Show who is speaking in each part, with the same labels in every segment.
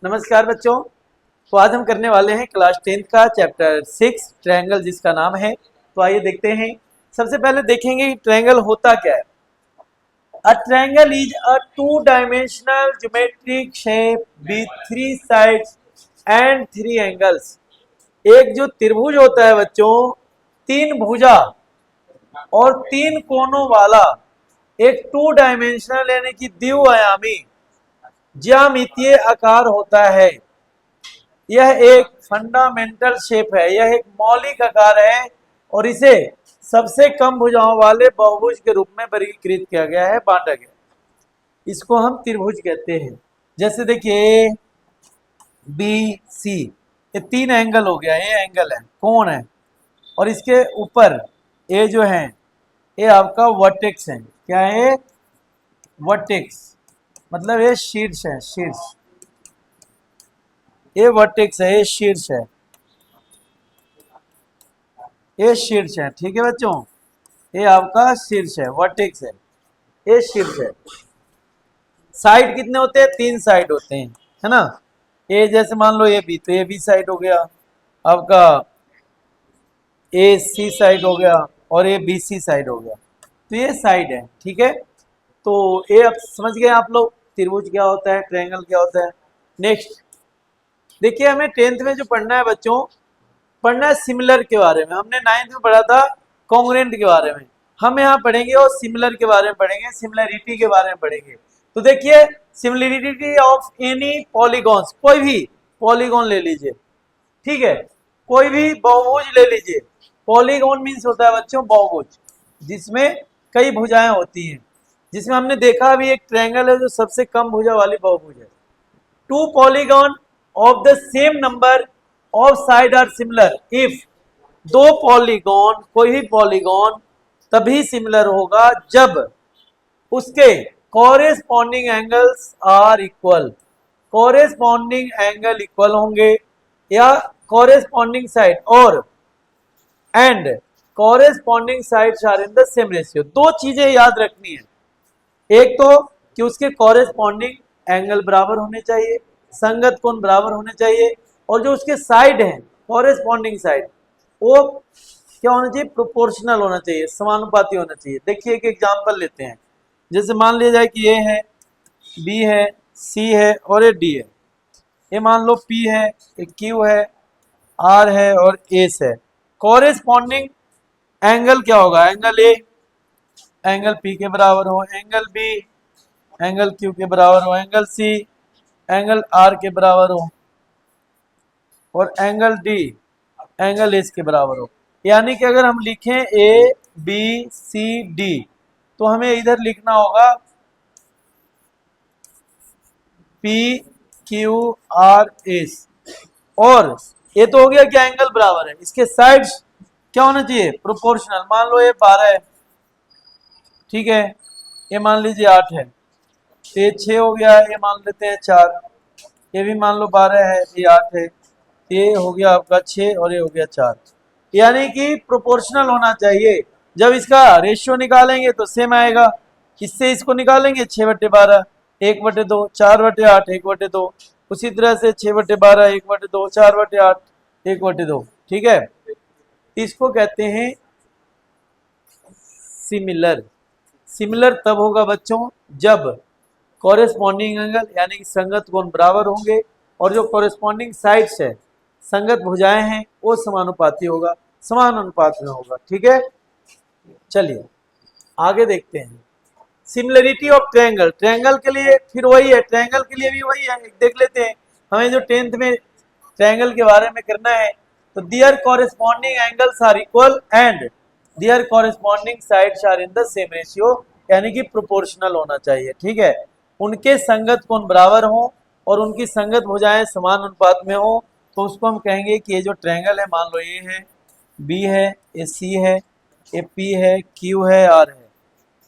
Speaker 1: नमस्कार बच्चों। तो आज हम करने वाले हैं क्लास 10 का चैप्टर 6 ट्रायंगल, जिसका नाम है। तो आइए देखते हैं। सबसे पहले देखेंगे कि ट्रायंगल होता क्या है। A triangle is a two dimensional geometric shape with three sides and three angles. एक जो त्रिभुज होता है बच्चों, तीन भुजा और तीन कोनों वाला एक टू डायमेंशनल यानी कि द्विआयामी ज्यामितीय आकार होता है। यह एक फंडामेंटल शेप है, यह एक मौलिक आकार है और इसे सबसे कम भुजाओं वाले बहुभुज के रूप में वर्गीकृत किया गया है, बांटा गया। इसको हम त्रिभुज कहते हैं। जैसे देखिए ए बी सी, ये तीन एंगल हो गया, ये एंगल है, कोण है, और इसके ऊपर ये जो है ये आपका वर्टेक्स है। क्या है? वर्टेक्स, मतलब ये शीर्ष है, शीर्ष, ये वर्टेक्स है, ये शीर्ष है, ये शीर्ष है। ठीक है बच्चों, ये आपका शीर्ष है, वर्टेक्स है, ये शीर्ष है। साइड कितने होते हैं? तीन साइड होते हैं, है ना। ये जैसे मान लो ये बी, तो ये बी साइड हो गया आपका, ए सी साइड हो गया और ये बी सी साइड हो गया। तो ये साइड है, ठीक है। तो ये अब समझ गए आप लोग त्रिभुज क्या होता है, ट्रायंगल क्या होता है। नेक्स्ट देखिए, हमें 10th में जो पढ़ना है बच्चों, पढ़ना है सिमिलर के बारे में। हमने 9th में पढ़ा था कॉन्ग्रुएंट के बारे में, हम यहाँ पढ़ेंगे और सिमिलर के बारे में पढ़ेंगे, सिमिलरिटी के बारे में पढ़ेंगे। तो देखिए, सिमिलरिटी ऑफ एनी पॉलीगॉन्स, कोई भी पॉलीगॉन ले लीजिए, ठीक है, कोई भी बहुभुज ले लीजिए। पॉलीगॉन मीन्स होता है बच्चों बहुभुज, जिसमें कई भुजाएं होती हैं, जिसमें हमने देखा अभी एक ट्रायंगल है जो सबसे कम भुजा वाली बहुभुज है। Two polygon of the same number of side are similar if, दो पॉलीगॉन, कोई भी पॉलीगॉन तभी सिमिलर होगा जब उसके corresponding angles are equal, corresponding angle equal होंगे, या कॉरेस्पॉन्डिंग साइड और and corresponding sides are in the same ratio. दो चीजें याद रखनी है, एक तो कि उसके कॉरेस्पॉन्डिंग एंगल बराबर होने चाहिए, संगत कोण बराबर होने चाहिए, और जो उसके साइड है कॉरेस्पॉन्डिंग साइड, वो क्या होना चाहिए? प्रोपोर्शनल होना चाहिए, समानुपाती होना चाहिए। देखिए एक एग्जांपल लेते हैं। जैसे मान लिया जाए कि ए है, बी है, सी है और ये डी है। ये मान लो पी है, ये क्यू है, आर है और एस है। कॉरेस्पॉन्डिंग एंगल क्या होगा? एंगल ए एंगल पी के बराबर हो, एंगल बी एंगल क्यू के बराबर हो, एंगल सी एंगल आर के बराबर हो, और एंगल डी एंगल एस के बराबर हो। यानी कि अगर हम लिखें ए बी सी डी, तो हमें इधर लिखना होगा पी क्यू आर एस, और ये तो हो गया कि एंगल बराबर है। इसके साइड्स क्या होना चाहिए? प्रोपोर्शनल। मान लो ये 12 है, ठीक है, ये मान लीजिए 8 है, तो ये 6 हो गया, ये मान लेते हैं 4, ये भी मान लो 12 है, ये 8 है, ये हो गया आपका 6 और ये हो गया 4। यानी कि प्रोपोर्शनल होना चाहिए। जब इसका रेशियो निकालेंगे तो सेम आएगा। इससे इसको निकालेंगे 6/12, 1/2, 4/8, 1/2। उसी तरह से 6/12, 1/2, 4/8, 1/2। ठीक है, इसको कहते हैं सिमिलर। सिमिलर तब होगा बच्चों जब कॉरेस्पॉन्डिंग एंगल यानी कि संगत कोण बराबर होंगे, और जो कॉरेस्पॉन्डिंग साइड्स है, संगत भुजाएं हैं, वो समानुपाती होगा, समान अनुपात में होगा। ठीक है, चलिए आगे देखते हैं। सिमिलरिटी ऑफ ट्रायंगल, ट्रायंगल के लिए फिर वही है, ट्रायंगल के लिए भी वही है, देख लेते हैं। हमें जो 10th में ट्रायंगल के बारे में करना है, तो their corresponding angles are equal and their corresponding sides are in the same ratio, यानी कि प्रोपोर्शनल होना चाहिए। ठीक है, उनके संगत कोण बराबर हो और उनकी संगत भुजाएं समान अनुपात में हो, तो उसको हम कहेंगे कि ये जो ट्रायंगल है, मान लो ये है, बी है, ये सी है, ये पी है, क्यू है, आर है।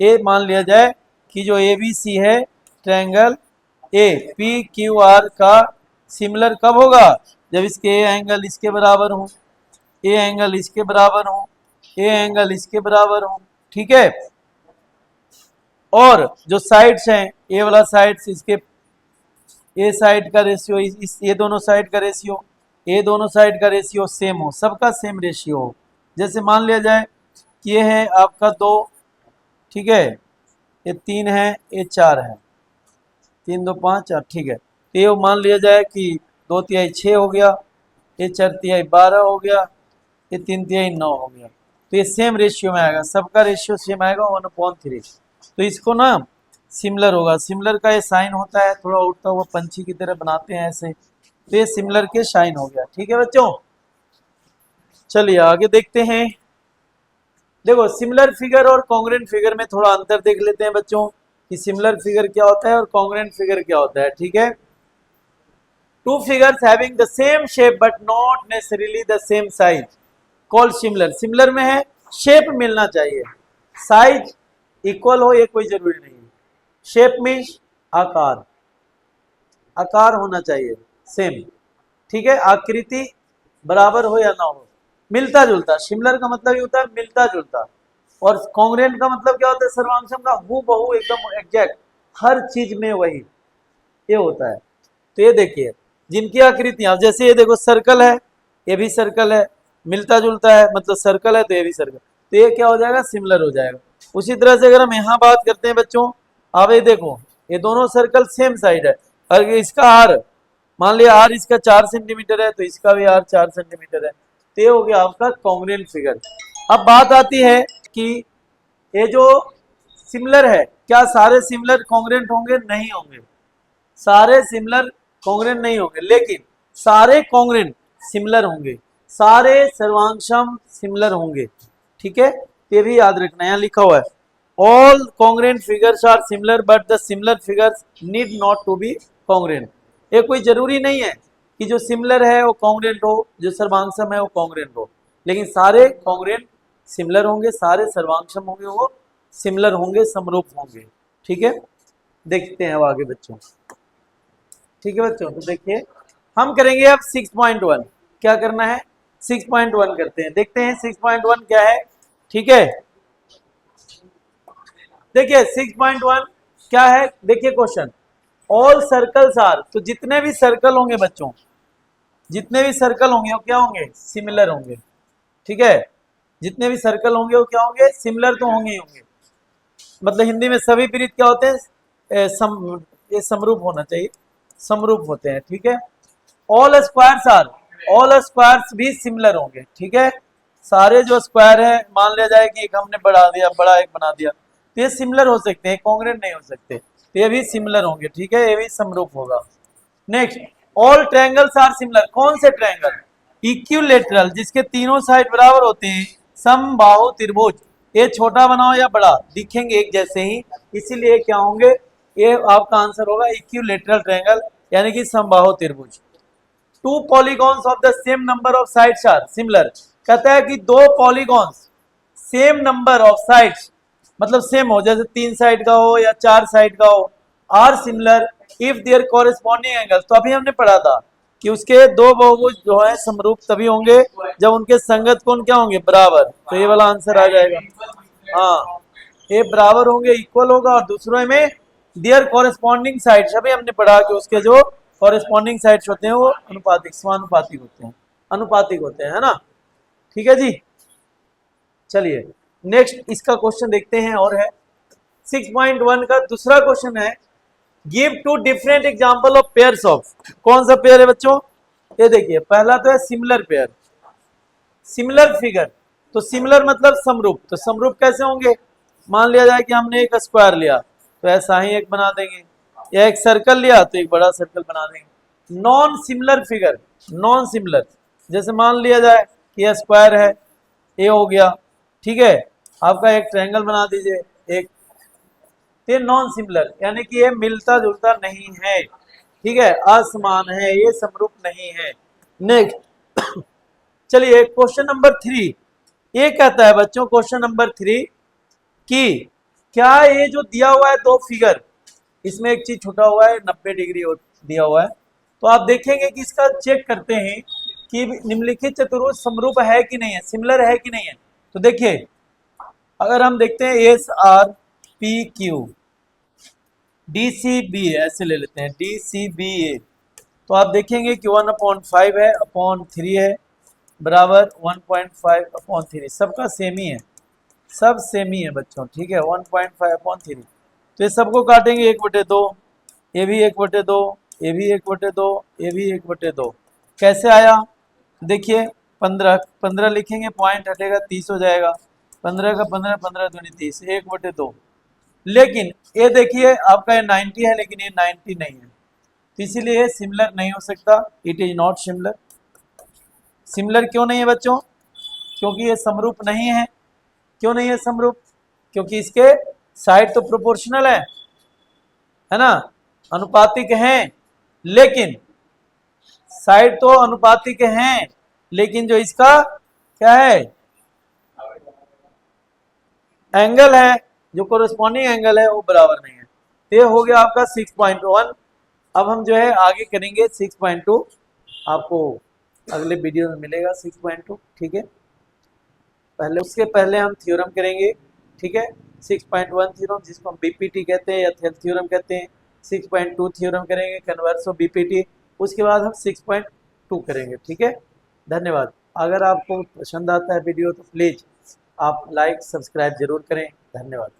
Speaker 1: ये मान लिया जाए कि जो ए बी सी है, triangle A P Q R का सिमिलर कब होगा? जब इसके ए एंगल इसके बराबर हो, ए एंगल इसके बराबर हो, ए एंगल इसके बराबर हो। ठीक है, और जो साइड्स हैं, ए वाला साइड्स इसके ए साइड का रेशियो इस ये दोनों साइड का रेशियो, ये दोनों साइड का रेशियो सेम हो, सबका सेम रेशियो हो। जैसे मान लिया जाए कि ये है आपका 2, ठीक है, ये 3 है, ये 4 है, 3 2 5 4, ठीक है। तो ये मान लिया जाए कि 2/3 6 हो गया, ये 4/3 12 हो गया, ये 3/3 9 हो गया। तो ये सेम रेशियो में आएगा, सबका रेशियो सेम आएगा 1/3। तो इसको ना सिमिलर होगा, सिमिलर का ये साइन होता है, थोड़ा उड़ता हुआ पंछी की तरह बनाते हैं ऐसे, तो ये सिमिलर के साइन हो गया। ठीक है बच्चों, चलिए आगे देखते हैं। देखो सिमिलर फिगर और कॉन्ग्रुएंट फिगर में थोड़ा अंतर देख लेते हैं बच्चों कि सिमिलर फिगर क्या होता है और कॉन्ग्रुएंट फिगर क्या होता है। ठीक है, two figures having the same shape but not necessarily the same size called similar. Similar में है शेप मिलना चाहिए, साइज इक्वल हो ये कोई जरूरी नहीं है। शेप मीन्स आकार, आकार होना चाहिए सेम, ठीक है, आकृति बराबर हो या ना हो, मिलता जुलता। सिमिलर का मतलब ये होता है मिलता जुलता, और कॉन्ग्रुएंट का मतलब क्या होता है, सर्वांगसम का हूबहू एकदम एग्जैक्ट, हर चीज में वही ये होता है। तो ये देखिए जिनकी आकृतियां, जैसे ये देखो सर्कल है, ये भी सर्कल है, मिलता जुलता है, मतलब सर्कल है तो ये भी सर्कल, तो ये क्या हो जाएगा, सिमिलर हो जाएगा। उसी तरह से अगर हम यहाँ बात करते हैं बच्चों, अब ये देखो ये दोनों सर्कल सेम साइड है, अगर इसका आर मान लिया आर इसका 4 सेंटीमीटर है तो इसका भी आर 4 सेंटीमीटर है, तो ये हो गया आपका कॉन्ग्रुएंट फिगर। अब बात आती है कि ये जो सिमिलर है, क्या सारे सिमिलर कॉन्ग्रुएंट होंगे? नहीं होंगे, सारे सिमिलर कॉन्ग्रुएंट नहीं होंगे, लेकिन सारे कॉन्ग्रुएंट सिमिलर होंगे, सारे सर्वांगसम सिमिलर होंगे। ठीक है, ये भी याद रखना, यहाँ लिखा हुआ है all congruent figures are similar but the similar figures need not to be congruent. ये कोई जरूरी नहीं है कि जो सिमिलर है वो कॉन्ग्रुएंट हो, जो सर्वांगसम है वो कॉन्ग्रुएंट हो, लेकिन सारे कॉन्ग्रुएंट सिमिलर होंगे, सारे सर्वांगसम होंगे वो सिमिलर होंगे, समरूप होंगे। ठीक है, देखते हैं अब आगे बच्चों। ठीक है बच्चों, तो देखिए हम करेंगे अब 6.1, क्या करना है 6.1 करते हैं, देखते हैं 6.1 क्या है। ठीक है, देखिए 6.1 क्या है, देखिए क्वेश्चन, ऑल सर्कल्स आर, तो जितने भी सर्कल होंगे बच्चों, जितने भी सर्कल होंगे वो क्या होंगे, सिमिलर होंगे। ठीक है, जितने भी सर्कल होंगे वो क्या होंगे, सिमिलर तो होंगे ही होंगे, मतलब हिंदी में सभी वृत्त क्या होते हैं, ये समरूप होना चाहिए, समरूप होते हैं। ठीक है, all squares are, all squares भी सिमिलर होंगे। ठीक है, सारे जो स्क्वायर है, मान लिया जाए कि एक हमने बढ़ा दिया, बड़ा एक बना दिया, तो ये सिमिलर हो सकते हैं, कॉन्ग्रुएंट नहीं हो सकते, तो ये भी सिमिलर होंगे। ठीक है, ये भी समरूप होगा। Next, all triangles are similar, कौन से ट्रायंगल, इक्विलैटरल, जिसके तीनों साइड बराबर होते हैं, समबाहु त्रिभुज, ये छोटा बनाओ या बड़ा दिखेंगे एक जैसे ही, इसीलिए क्या होंगे, ये आपका आंसर होगा इक्विलैटरल ट्रायंगल, यानी कि समबाहु त्रिभुज। Two polygons of the same number of sides are similar, कहता है कि दो polygons same number of sides, मतलब सेम हो, जैसे 3 साइड का हो या 4 साइड का हो, are similar if there corresponding angles, तो अभी हमने पढ़ा था कि उसके दो बहुभुज जो है समरूप तभी होंगे जब उनके संगत कोण क्या होंगे, बराबर, तो ये वाला आंसर आ जाएगा। हाँ, ये बराबर होंगे, इक्वल होगा, और दूसरे में देयर कॉरेस्पॉन्डिंग साइड्स, अभी हमने पढ़ा कि उसके जो कॉरेस्पॉन्डिंग साइड्स होते हैं वो अनुपातिक, समानुपातिक होते हैं, अनुपातिक होते हैं, है ना। ठीक है जी, चलिए नेक्स्ट इसका क्वेश्चन देखते हैं, और है 6.1 का दूसरा क्वेश्चन है, give two different example of pairs of, कौन सा पेयर है बच्चों, ये देखिए पहला तो है सिमिलर पेयर, सिमिलर फिगर, तो सिमिलर मतलब समरूप, तो समरूप कैसे होंगे, मान लिया जाए कि हमने एक स्क्वायर लिया तो ऐसा ही एक बना देंगे, या एक सर्कल लिया तो एक बड़ा सर्कल बना देंगे। Non similar figure, non similar, जैसे मान लिया जाए कि यह स्क्वायर है, ये हो गया, ठीक है, आपका एक ट्रायंगल बना दीजिए एक, ये नॉन सिमिलर, यानी कि ये मिलता जुलता नहीं है, ठीक है, असमान है, ये समरूप नहीं है। नेक्स्ट, चलिए क्वेश्चन नंबर 3, ये कहता है बच्चों क्वेश्चन नंबर 3 कि क्या ये जो दिया हुआ है दो फिगर, इसमें एक चीज छुटा हुआ है, 90 डिग्री दिया हुआ है, तो आप देखेंगे कि इसका चेक करते हैं कि निम्नलिखित चतुर्भुज समरूप है कि नहीं है, सिमिलर है कि नहीं है। तो देखिए अगर हम देखते हैं S R P Q, DCBA ऐसे ले लेते हैं, DCBA। तो आप देखेंगे कि 1/5 है अपॉन 3 है बराबर 1.5/3, सबका सेम ही है, सब सेम ही है बच्चों, ठीक है, 1.5/3। तो ये सबको काटेंगे 1/2, ये भी 1/2, ये भी 1/2, ये भी 1/2। कैसे आया देखिए, 15 लिखेंगे, पॉइंट हटेगा 30 हो जाएगा, 15 का 15, 15 दूनी 30, 1/2। लेकिन ये देखिए आपका ये 90 है, लेकिन ये 90 नहीं है, तो इसीलिए ये सिमिलर नहीं हो सकता, it is not similar. Similar क्यों नहीं है बच्चों? क्योंकि ये समरूप नहीं है। क्यों नहीं है समरूप? क्योंकि इसके साइड तो प्रोपोर्शनल है ना, अनुपातिक हैं, लेकिन साइड तो अनुपातिक हैं, लेकिन जो इसका क्या है, एंगल है, जो कोरिस्पॉन्डिंग एंगल है वो बराबर नहीं है। तो ये हो गया आपका 6.1। अब हम जो है आगे करेंगे 6.2, आपको अगले वीडियो में मिलेगा 6.2, ठीक है। पहले उसके पहले हम थ्योरम करेंगे, ठीक है। 6.1 थ्योरम, जिसको हम बीपीटी कहते हैं या थेल्फ थ्योरम कहते हैं। 6.2 थ्योरम करेंगे, कन्वर्स ऑफ बीपीटी। उसके बाद हम 6.2 करेंगे, ठीक है। धन्यवाद। अगर आपको पसंद आता है वीडियो तो प्लीज़ आप लाइक सब्सक्राइब जरूर करें। धन्यवाद।